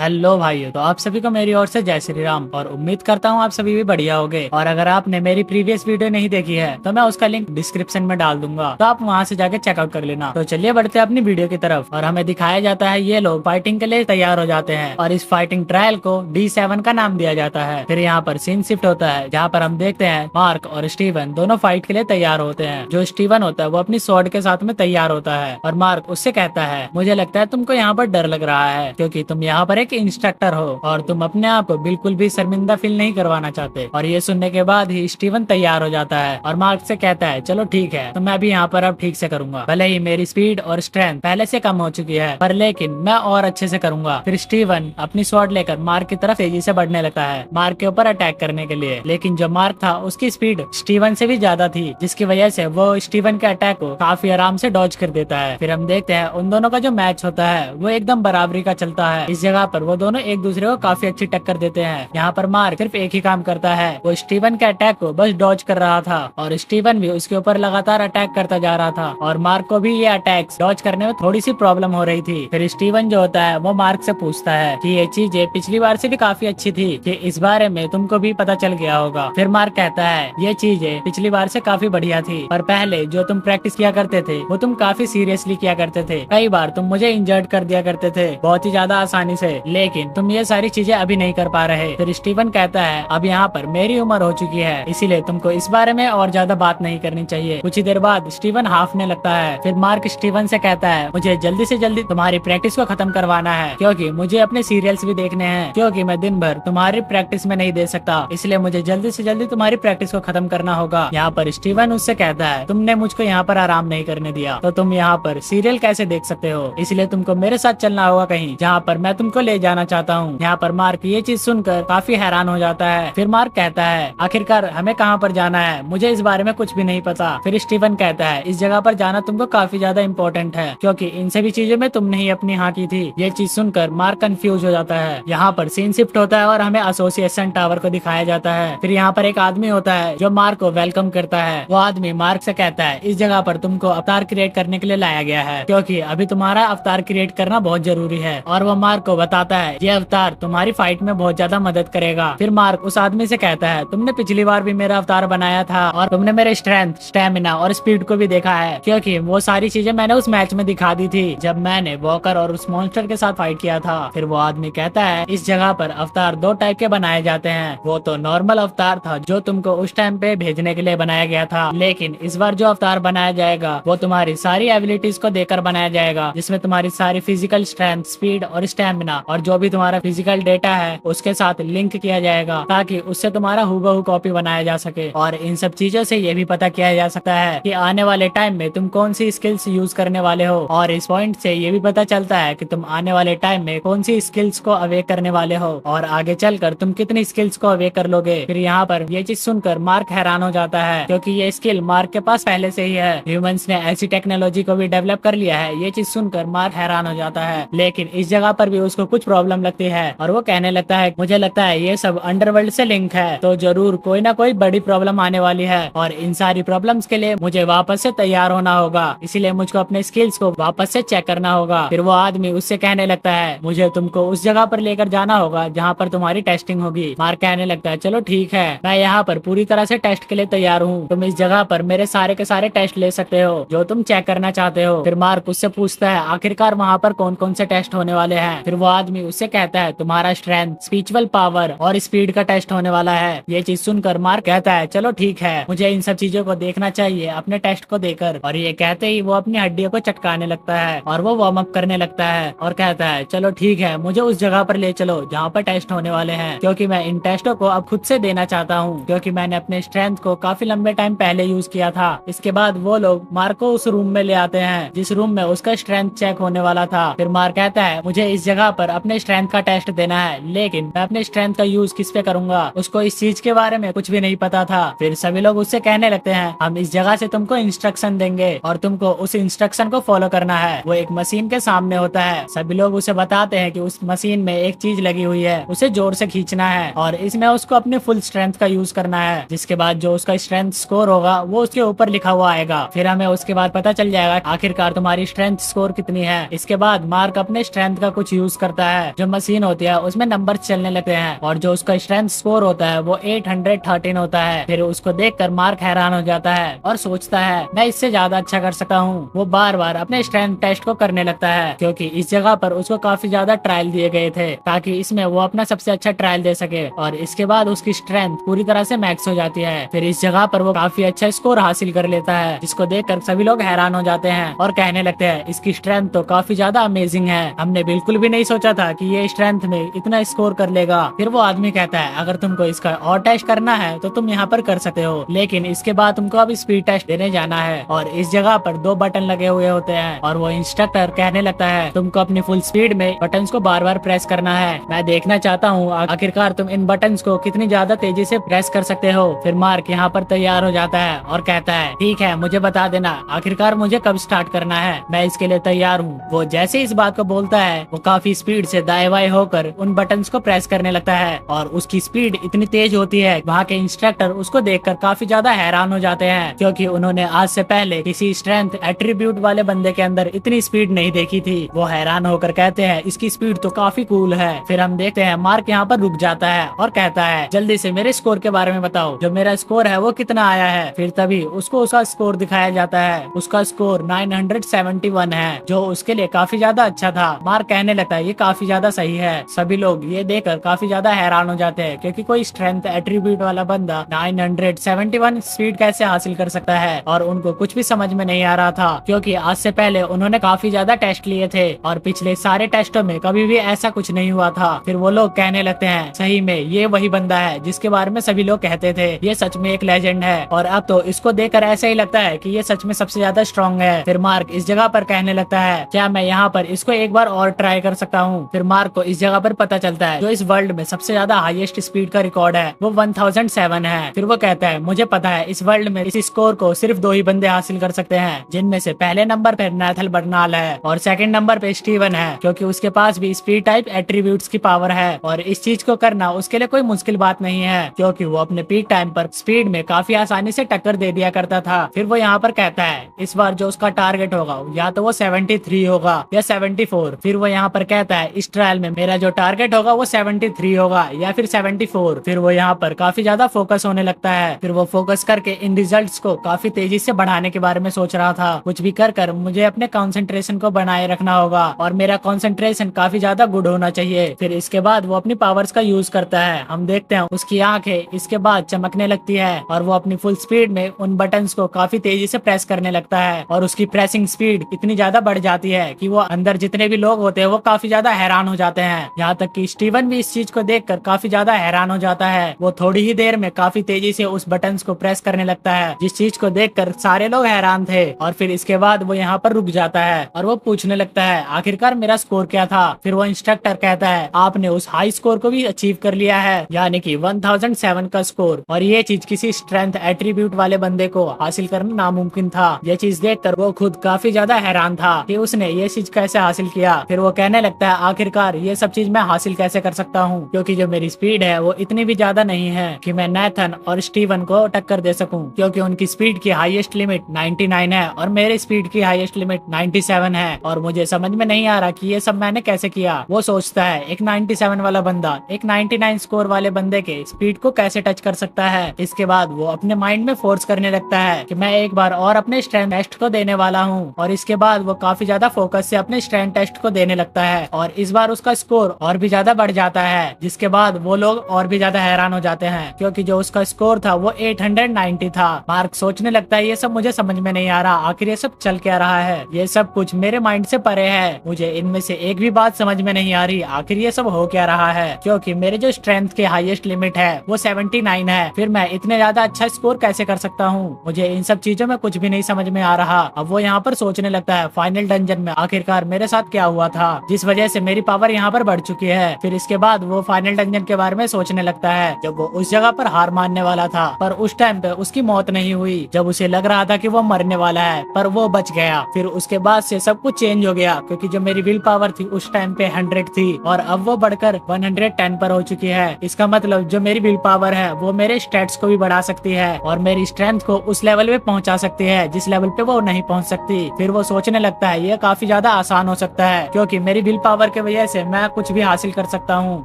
Hello भाइयों, तो आप सभी को मेरी ओर से जय श्री राम। और उम्मीद करता हूँ आप सभी भी बढ़िया होंगे। और अगर आपने मेरी प्रीवियस वीडियो नहीं देखी है तो मैं उसका लिंक डिस्क्रिप्शन में डाल दूंगा, तो आप वहाँ से जाके चेकआउट कर लेना। तो चलिए बढ़ते हैं अपनी वीडियो की तरफ। और हमें दिखाया जाता है ये लोग फाइटिंग के लिए तैयार हो जाते हैं और इस फाइटिंग ट्रायल को D7 का नाम दिया जाता है। फिर यहाँ पर सीन शिफ्ट होता है जहाँ पर हम देखते हैं मार्क और स्टीवन दोनों फाइट के लिए तैयार होते हैं। जो स्टीवन होता है वो अपनी स्वॉर्ड के साथ में तैयार होता है और मार्क उससे कहता है, मुझे लगता है तुमको यहाँ पर डर लग रहा है क्योंकि तुम यहाँ पर एक इंस्ट्रक्टर हो और तुम अपने आप को बिल्कुल भी शर्मिंदा फील नहीं करवाना चाहते। और ये सुनने के बाद ही स्टीवन तैयार हो जाता है और मार्क से कहता है, चलो ठीक है, तो मैं भी यहाँ पर अब ठीक से करूंगा। भले ही मेरी स्पीड और स्ट्रेंथ पहले से कम हो चुकी है, पर लेकिन मैं और अच्छे से करूंगा। फिर स्टीवन अपनी स्वॉर्ड लेकर मार्क की तरफ तेजी से बढ़ने लगता है मार्क के ऊपर अटैक करने के लिए। लेकिन जो मार्क था उसकी स्पीड स्टीवन से भी ज्यादा थी, जिसकी वजह से वो स्टीवन के अटैक को काफी आराम से डॉज कर देता है। फिर हम देखते हैं उन दोनों का जो मैच होता है वो एकदम बराबरी का चलता है। इस जगह पर वो दोनों एक दूसरे को काफी अच्छी टक्कर देते हैं। यहाँ पर मार्क सिर्फ एक ही काम करता है, वो स्टीवन के अटैक को बस डॉज कर रहा था और स्टीवन भी उसके ऊपर लगातार अटैक करता जा रहा था और मार्क को भी ये अटैक्स डॉज करने में थोड़ी सी प्रॉब्लम हो रही थी। फिर स्टीवन जो होता है वो मार्क से पूछता है कि ये चीजें पिछली बार से भी काफी अच्छी थी, कि इस बारे में तुमको भी पता चल गया होगा। फिर मार्क कहता है, ये चीजें पिछली बार से काफी बढ़िया थी, पर पहले जो तुम प्रैक्टिस किया करते थे वो तुम काफी सीरियसली किया करते थे। कई बार तुम मुझे इंजर्ड कर दिया करते थे बहुत ही ज्यादा आसानी से, लेकिन तुम ये सारी चीजें अभी नहीं कर पा रहे। फिर स्टीवन कहता है, अब यहाँ पर मेरी उम्र हो चुकी है, इसीलिए तुमको इस बारे में और ज्यादा बात नहीं करनी चाहिए। कुछ ही देर बाद स्टीवन हाफने लगता है। फिर मार्क स्टीवन से कहता है, मुझे जल्दी से जल्दी तुम्हारी प्रैक्टिस को खत्म करवाना है क्योंकि मुझे अपने सीरियल्स भी देखने हैं, क्योंकि मैं दिन भर तुम्हारी प्रैक्टिस में नहीं दे सकता, इसलिए मुझे जल्दी से जल्दी तुम्हारी प्रैक्टिस को खत्म करना होगा। यहाँ पर स्टीवन उससे कहता है, तुमने मुझको यहाँ पर आराम नहीं करने दिया, तो तुम यहाँ पर सीरियल कैसे देख सकते हो, इसलिए तुमको मेरे साथ चलना होगा कहीं जहाँ पर मैं तुमको ले जाना चाहता हूँ। यहाँ पर मार्क ये चीज सुनकर काफी हैरान हो जाता है। फिर मार्क कहता है, आखिरकार हमें कहाँ पर जाना है, मुझे इस बारे में कुछ भी नहीं पता। फिर स्टीवन कहता है, इस जगह पर जाना तुमको काफी ज्यादा इम्पोर्टेंट है क्योंकि इन सभी चीजों में तुमने ही अपनी हाँ की थी। ये चीज सुनकर मार्क कंफ्यूज हो जाता है। यहाँ पर सीन शिफ्ट होता है और हमें एसोसिएशन टावर को दिखाया जाता है। फिर यहाँ पर एक आदमी होता है जो मार्क को वेलकम करता है। वो आदमी मार्क से कहता है, इस जगह पर तुमको अवतार क्रिएट करने के लिए लाया गया है क्योंकि अभी तुम्हारा अवतार क्रिएट करना बहुत जरूरी है। और वो मार्क को बताता है, ये अवतार तुम्हारी फाइट में बहुत ज्यादा मदद करेगा। फिर मार्क उस आदमी से कहता है, तुमने पिछली बार भी मेरा अवतार बनाया था और तुमने मेरे स्ट्रेंथ, स्टेमिना और स्पीड को भी देखा है क्योंकि वो सारी चीजें मैंने उस मैच में दिखा दी थी जब मैंने वॉकर और उस मॉन्स्टर के साथ फाइट किया था। फिर वो आदमी कहता है, इस जगह पर अवतार दो टाइप के बनाए जाते हैं, वो तो नॉर्मल अवतार था जो तुमको उस टाइम पे भेजने के लिए बनाया गया था, लेकिन इस बार जो अवतार बनाया जाएगा वो तुम्हारी सारी एबिलिटीज को देकर बनाया जाएगा, जिसमें तुम्हारी सारी फिजिकल स्ट्रेंथ, स्पीड और स्टेमिना और जो भी तुम्हारा फिजिकल डेटा है उसके साथ लिंक किया जाएगा ताकि उससे तुम्हारा हूबहू कॉपी बनाया जा सके। और इन सब चीजों से ये भी पता किया जा सकता है कि आने वाले टाइम में तुम कौन सी स्किल्स यूज करने वाले हो, और इस पॉइंट से ये भी पता चलता है कि तुम आने वाले टाइम में कौन सी स्किल्स को अवेक करने वाले हो और आगे चलकर तुम कितनी स्किल्स को अवेक कर लोगे। फिर यहाँ पर ये चीज सुनकर मार्क हैरान हो जाता है क्योंकि ये स्किल मार्क के पास पहले से ही है। ह्यूमंस ने ऐसी टेक्नोलॉजी को भी डेवलप कर लिया है। ये चीज सुनकर मार्क हैरान हो जाता है, लेकिन इस जगह पर भी उसको कुछ प्रॉब्लम लगती है और वो कहने लगता है, मुझे लगता है ये सब अंडरवर्ल्ड से लिंक है, तो जरूर कोई ना कोई बड़ी प्रॉब्लम आने वाली है और इन सारी प्रॉब्लम्स के लिए मुझे वापस से तैयार होना होगा, इसीलिए मुझको अपने स्किल्स को वापस से चेक करना होगा। फिर वो आदमी उससे कहने लगता है, मुझे तुमको उस जगह पर लेकर जाना होगा जहाँ पर तुम्हारी टेस्टिंग होगी। मार्क कहने लगता है, चलो ठीक है, मैं यहाँ पर पूरी तरह से टेस्ट के लिए तैयार हूँ, तुम इस जगह पर मेरे सारे के सारे टेस्ट ले सकते हो जो तुम चेक करना चाहते हो। फिर मार्क उससे पूछता है, आखिरकार वहाँ पर कौन कौन से टेस्ट होने वाले हैं। फिर वो आदमी उससे कहता है, तुम्हारा स्ट्रेंथ, स्पिरिचुअल पावर और स्पीड का टेस्ट होने वाला है। ये चीज सुनकर मार्क कहता है, चलो ठीक है, मुझे इन सब चीजों को देखना चाहिए अपने टेस्ट को देकर। और ये कहते ही वो अपनी हड्डियों को चटकाने लगता है और वो वार्म अप करने लगता है और कहता है, चलो ठीक है, मुझे उस जगह पर ले चलो जहाँ पर टेस्ट होने वाले हैं क्योंकि मैं इन टेस्टों को अब खुद से देना चाहता हूँ क्योंकि मैंने अपने स्ट्रेंथ को काफी लंबे टाइम पहले यूज किया था। इसके बाद वो लोग मार्क को उस रूम में ले आते हैं जिस रूम में उसका स्ट्रेंथ चेक होने वाला था। फिर मार्क कहता है, मुझे इस जगह पर अपने स्ट्रेंथ का टेस्ट देना है, लेकिन मैं अपने स्ट्रेंथ का यूज किस पे करूंगा, उसको इस चीज के बारे में कुछ भी नहीं पता था। फिर सभी लोग उससे कहने लगते हैं, हम इस जगह से तुमको इंस्ट्रक्शन देंगे और तुमको उस इंस्ट्रक्शन को फॉलो करना है। वो एक मशीन के सामने होता है। सभी लोग उसे बताते हैं कि उस मशीन में एक चीज लगी हुई है, उसे जोर से खींचना है और इसमें उसको अपने फुल स्ट्रेंथ का यूज करना है, जिसके बाद जो उसका स्ट्रेंथ स्कोर होगा वो उसके ऊपर लिखा हुआ आएगा। फिर हमें उसके बाद पता चल जाएगा आखिरकार तुम्हारी स्ट्रेंथ स्कोर कितनी है। इसके बाद मार्क अपने स्ट्रेंथ का कुछ यूज करता है। जो मशीन होती है उसमें नंबर चलने लगते हैं और जो उसका स्ट्रेंथ स्कोर होता है वो 813 होता है। फिर उसको देखकर मार्क हैरान हो जाता है और सोचता है मैं इससे ज्यादा अच्छा कर सकता हूँ। वो बार बार अपने स्ट्रेंथ टेस्ट को करने लगता है क्योंकि इस जगह पर उसको काफी ज्यादा ट्रायल दिए गए थे ताकि इसमें वो अपना सबसे अच्छा ट्रायल दे सके। और इसके बाद उसकी स्ट्रेंथ पूरी तरह से मैक्स हो जाती है। फिर इस जगह पर वो काफी अच्छा स्कोर हासिल कर लेता है जिसको देखकर सभी लोग हैरान हो जाते हैं और कहने लगते हैं इसकी स्ट्रेंथ तो काफी ज्यादा अमेजिंग है, हमने बिल्कुल भी नहीं सोचा था कि ये स्ट्रेंथ में इतना स्कोर कर लेगा। फिर वो आदमी कहता है अगर तुमको इसका और टेस्ट करना है तो तुम यहाँ पर कर सकते हो, लेकिन इसके बाद तुमको अब स्पीड टेस्ट देने जाना है। और इस जगह पर 2 बटन लगे हुए होते हैं और वो इंस्ट्रक्टर कहने लगता है तुमको अपनी फुल स्पीड में बटन को बार बार प्रेस करना है। मैं देखना चाहता हूँ आखिरकार तुम इन बटन को कितनी ज्यादा तेजी से प्रेस कर सकते हो। फिर मार्क यहाँ पर तैयार हो जाता है और कहता है ठीक है मुझे बता देना आखिरकार मुझे कब स्टार्ट करना है, मैं इसके लिए तैयार हूँ। वो जैसे इस बात को बोलता है वो काफी स्पीड से दाएं बाएं होकर उन बटन्स को प्रेस करने लगता है और उसकी स्पीड इतनी तेज होती है वहाँ के इंस्ट्रक्टर उसको देखकर काफी ज्यादा हैरान हो जाते हैं क्योंकि उन्होंने आज से पहले किसी स्ट्रेंथ एट्रीब्यूट वाले बंदे के अंदर इतनी स्पीड नहीं देखी थी। वो हैरान होकर कहते हैं इसकी स्पीड तो काफी कूल है। फिर हम देखते हैं मार्क यहाँ पर रुक जाता है और कहता है जल्दी से मेरे स्कोर के बारे में बताओ, जो मेरा स्कोर है वो कितना आया है। फिर तभी उसको उसका स्कोर दिखाया जाता है। उसका स्कोर 971 है जो उसके लिए काफी ज्यादा अच्छा था। मार्क कहने लगता है ये काफी ज्यादा सही है। सभी लोग ये देखकर काफी ज्यादा हैरान हो जाते हैं क्योंकि कोई स्ट्रेंथ एट्रीब्यूट वाला बंदा 971 स्पीड कैसे हासिल कर सकता है। और उनको कुछ भी समझ में नहीं आ रहा था क्योंकि आज से पहले उन्होंने काफी ज्यादा टेस्ट लिए थे और पिछले सारे टेस्टों में कभी भी ऐसा कुछ नहीं हुआ था। फिर वो लोग कहने लगते हैं सही में ये वही बंदा है जिसके बारे में सभी लोग कहते थे, ये सच में एक लेजेंड है और अब तो इसको देखकर ऐसा ही लगता है कि ये सच में सबसे ज्यादा स्ट्रॉन्ग है। फिर मार्क इस जगह पर कहने लगता है क्या मैं यहाँ पर इसको एक बार और ट्राई कर सकता हूँ। फिर मार्क को इस जगह पर पता चलता है जो इस वर्ल्ड में सबसे ज्यादा हाईएस्ट स्पीड का रिकॉर्ड है वो 1007 है। फिर वो कहता है मुझे पता है इस वर्ल्ड में इस स्कोर को सिर्फ 2 ही बंदे हासिल कर सकते हैं, जिनमें से पहले नंबर पे नैथल बर्नाल है और सेकंड नंबर पे स्टीवन है क्योंकि उसके पास भी स्पीड टाइप एट्रीब्यूट्स की पावर है। और इस चीज को करना उसके लिए कोई मुश्किल बात नहीं है क्योंकि वो अपने पीक टाइम पर स्पीड में काफी आसानी से टक्कर दे दिया करता था। फिर वो यहाँ पर कहता है इस बार जो उसका टारगेट होगा या तो वो 73 होगा या 74। फिर वो यहाँ पर कहता है इस ट्रायल में मेरा जो टारगेट होगा वो 73 होगा या फिर 74। फिर वो यहाँ पर काफी ज्यादा फोकस होने लगता है। फिर वो फोकस करके इन रिजल्ट्स को काफी तेजी से बढ़ाने के बारे में सोच रहा था। कुछ भी कर मुझे अपने कंसंट्रेशन को बनाए रखना होगा और मेरा कंसंट्रेशन काफी ज्यादा गुड होना चाहिए। फिर इसके बाद वो अपनी पावर्स का यूज करता है। हम देखते हैं उसकी आंखें इसके बाद चमकने लगती है और वो अपनी फुल स्पीड में उन बटन्स को काफी तेजी से प्रेस करने लगता है और उसकी प्रेसिंग स्पीड इतनी ज्यादा बढ़ जाती है कि वो अंदर जितने भी लोग होते हैं वो काफी ज्यादा हैरान हो जाते हैं। यहाँ तक कि स्टीवन भी इस चीज को देखकर काफी ज्यादा हैरान हो जाता है। वो थोड़ी ही देर में काफी तेजी से उस बटन्स को प्रेस करने लगता है जिस चीज को देखकर सारे लोग हैरान थे। और फिर इसके बाद वो यहाँ पर रुक जाता है और वो पूछने लगता है आखिरकार मेरा स्कोर क्या था। फिर वो इंस्ट्रक्टर कहता है आपने उस हाई स्कोर को भी अचीव कर लिया है यानी कि 1007 का स्कोर, और ये चीज किसी स्ट्रेंथ एट्रीब्यूट वाले बंदे को हासिल करना नामुमकिन था। ये चीज देखकर वो खुद काफी ज्यादा हैरान था कि उसने ये चीज कैसे हासिल किया। फिर वो कहने लगता है आखिरकार ये सब चीज मैं हासिल कैसे कर सकता हूँ क्योंकि जो मेरी स्पीड है वो इतनी भी ज्यादा नहीं है कि मैं नैथन और स्टीवन को टक्कर दे सकूं क्योंकि उनकी स्पीड की हाईएस्ट लिमिट 99 है और मेरी स्पीड की हाईएस्ट लिमिट 97 है और मुझे समझ में नहीं आ रहा कि ये सब मैंने कैसे किया। वो सोचता है एक 97 वाला बंदा एक 99 स्कोर वाले बंदे के स्पीड को कैसे टच कर सकता है। इसके बाद वो अपने माइंड में फोर्स करने लगता है कि मैं एक बार और अपने स्ट्रेंथ टेस्ट को देने वाला हूँ और इसके बाद वो काफी ज्यादा फोकस से अपने स्ट्रेंथ टेस्ट को देने लगता है और इस बार उसका स्कोर और भी ज्यादा बढ़ जाता है जिसके बाद वो लोग और भी ज्यादा हैरान हो जाते हैं क्योंकि जो उसका स्कोर था वो 890 था। मार्क सोचने लगता है ये सब मुझे समझ में नहीं आ रहा, आखिर ये सब चल क्या रहा है, ये सब कुछ मेरे माइंड से परे है, मुझे इनमें से एक भी बात समझ में नहीं आ रही, आखिर ये सब हो क्या रहा है क्योंकि मेरे जो स्ट्रेंथ के हाईएस्ट लिमिट है वो 79 है, फिर मैं इतने ज्यादा अच्छा स्कोर कैसे कर सकता हूँ। मुझे इन सब चीजों में कुछ भी नहीं समझ में आ रहा। अब वो यहाँ पर सोचने लगता है फाइनल डंजन में आखिरकार मेरे साथ क्या हुआ था जिस वजह से मेरी पावर यहाँ पर बढ़ चुकी है। फिर इसके बाद वो फाइनल डंजन के बारे में सोचने लगता है जब वो उस जगह पर हार मानने वाला था पर उस टाइम पे उसकी मौत नहीं हुई, जब उसे लग रहा था कि वो मरने वाला है पर वो बच गया। फिर उसके बाद से सब कुछ चेंज हो गया क्योंकि जो मेरी विल पावर थी उस टाइम पे 100 थी और अब वो बढ़कर 110 पर हो चुकी है। इसका मतलब जो मेरी विल पावर है वो मेरे स्टैट्स को भी बढ़ा सकती है और मेरी स्ट्रेंथ को उस लेवल पे पहुंचा सकती है जिस लेवल पे वो नहीं पहुंच सकती। फिर वो सोचने लगता है ये काफी ज्यादा आसान हो सकता है क्योंकि मेरी विल पावर के की वजह से मैं कुछ भी हासिल कर सकता हूँ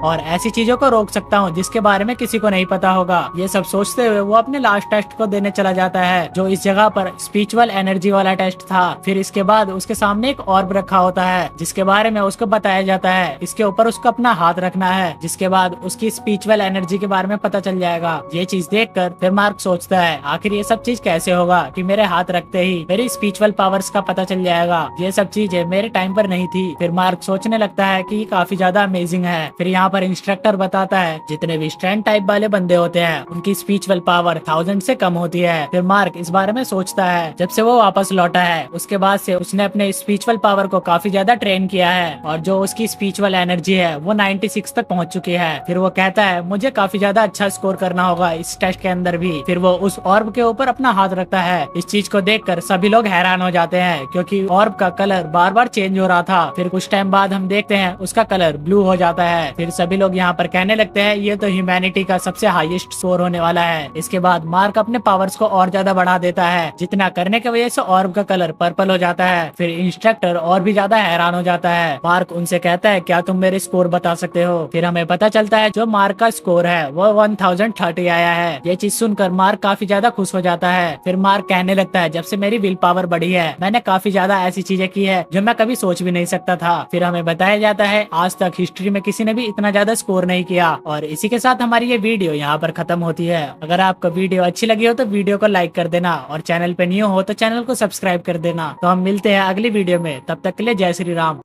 और ऐसी चीजों को रोक सकता हूँ जिसके बारे में किसी को नहीं पता होगा। ये सब सोचते हुए वो अपने लास्ट टेस्ट को देने चला जाता है, जो इस जगह पर स्पिरिचुअल एनर्जी वाला टेस्ट था। फिर इसके बाद उसके सामने एक ऑर्ब रखा होता है जिसके बारे में उसको बताया जाता है इसके ऊपर उसको अपना हाथ रखना है, जिसके बाद उसकी स्पिरिचुअल एनर्जी के बारे में पता चल जाएगा। ये चीज देखकर फिर मार्क सोचता है आखिर ये सब चीज कैसे होगा कि मेरे हाथ रखते ही मेरी स्पिरिचुअल पावर्स का पता चल जाएगा। ये सब चीजें मेरे टाइम पर नहीं थी। फिर मार्क सोचने लगता है कि ये काफी ज्यादा अमेजिंग है। फिर यहाँ पर इंस्ट्रक्टर बताता है जितने भी स्ट्रेंथ टाइप वाले बंदे होते हैं उनकी स्पिरिचुअल पावर 1000 से कम होती है। फिर मार्क इस बारे में सोचता है जब से वो वापस लौटा है उसके बाद से उसने अपने स्पिरिचुअल पावर को काफी ज्यादा ट्रेन किया है और जो उसकी स्पिरिचुअल एनर्जी है वो 96 तक पहुंच चुकी है। फिर वो कहता है मुझे काफी ज्यादा अच्छा स्कोर करना होगा इस टेस्ट के अंदर भी। फिर वो उस ऑर्ब के ऊपर अपना हाथ रखता है। इस चीज को देखकर सभी लोग हैरान हो जाते हैं क्योंकि ऑर्ब का कलर बार बार चेंज हो रहा था। फिर कुछ टाइम बाद हम देखते हैं उसका कलर ब्लू हो जाता है। फिर सभी लोग यहाँ पर कहने लगते हैं ये तो ह्यूमैनिटी का सबसे हाईएस्ट स्कोर होने वाला है। इसके बाद मार्क अपने पावर्स को और ज्यादा बढ़ा देता है जितना करने की वजह से ऑर्ब का कलर पर्पल हो जाता है। फिर इंस्ट्रक्टर और भी ज्यादा हैरान हो जाता है। मार्क उनसे कहता है क्या तुम मेरे स्कोर बता सकते हो। फिर हमें पता चलता है जो मार्क का स्कोर है वो 1030 आया है। ये चीज सुनकर मार्क काफी ज्यादा खुश हो जाता है। फिर मार्क कहने लगता है जब से मेरी विल पावर बढ़ी है मैंने काफी ज्यादा ऐसी चीजें की है जो मैं कभी सोच भी नहीं सकता था। फिर हमें बताया जाता है आज तक हिस्ट्री में किसी ने भी इतना ज्यादा स्कोर नहीं किया। और इसी के साथ हमारी ये वीडियो यहाँ पर खत्म होती है। अगर आपको वीडियो अच्छी लगी हो तो वीडियो को लाइक कर देना और चैनल पे न्यू हो तो चैनल को सब्सक्राइब कर देना। तो हम मिलते हैं अगली वीडियो में, तब तक के लिए जय श्री राम।